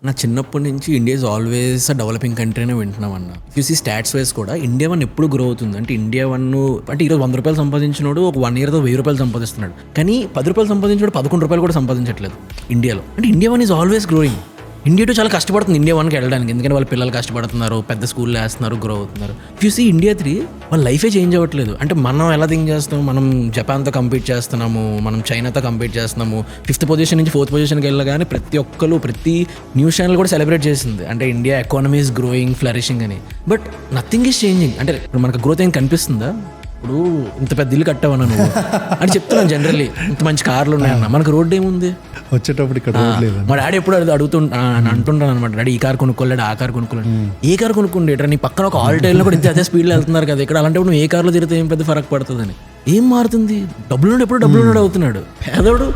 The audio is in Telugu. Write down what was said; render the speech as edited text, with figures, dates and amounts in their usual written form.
నా చిన్నప్పటి నుంచి India is always developing country అనే వింటున్నాం అన్న. యూ సీ స్టాట్స్ వైజ్ కూడా ఇండియా వన్ ఎప్పుడు గ్రో అవుతుంది అంటే ఇండియా వన్ అంటే ఈరోజు 100 రూపాయలు సంపాదించినోడు ఒక 1 ఇయర్తో 1000 రూపాయలు సంపాదిస్తున్నాడు. కానీ 10 రూపాయలు సంపాదించినోడు 11 రూపాయలు కూడా సంపాదించట్లేదు ఇండియాలో. అంటే India one is always growing. India two చాలా కష్టపడుతుంది ఇండియా వన్కి వెళ్ళడానికి, ఎందుకంటే వాళ్ళ పిల్లలు కష్టపడుతున్నారు, పెద్ద స్కూల్లో వేస్తున్నారు, గ్రో అవుతున్నారు. యూ సీ ఇండియా 3 వాళ్ళ లైఫే చేంజ్ అవ్వట్లేదు. అంటే మనం ఎలా థింక్ చేస్తాం, మనం జపాన్తో కంపీట్ చేస్తున్నాము, మనం చైనాతో కంపీట్ చేస్తున్నాము, 5th పొజిషన్ నుంచి 4th పొజిషన్కి వెళ్ళగానే ప్రతి ఒక్కరు ప్రతి న్యూస్ ఛానల్ కూడా సెలబ్రేట్ చేసింది అంటే India economy is growing, flourishing అని. But nothing is changing. అంటే ఇప్పుడు మనకు గ్రోత్ ఏం కనిపిస్తుందా? ఇప్పుడు ఇంత పెద్ద ఇల్లు కట్టావన్నా నువ్వు అని చెప్తున్నాను జనరల్లీ, ఇంత మంచి కార్లు ఉన్నాయన్న, మనకు రోడ్డు ఏముంది వచ్చేటప్పుడు ఇక్కడ మా డాడీ ఎప్పుడు అంటుంటాను అనమాట, డాడీ ఈ కార్ కొనుక్కోలేడు, ఆ కార్ కొనుక్కోలేడు. ఏ కార్ కొనుక్కోండి ఎట్రా, నీ పక్కన ఒక ఆల్ టైల్లో కూడా ఇంత అదే స్పీడ్లో వెళ్తున్నారు కదా ఇక్కడ, అలాంటప్పుడు నువ్వు ఏ కార్లో తిరిగితే ఏం పెద్ద ఫరక్ పడుతుందని. ఏం మారుతుంది? డబ్బులు ఎప్పుడు డబ్బులు అవుతున్నాడు పేదోడు.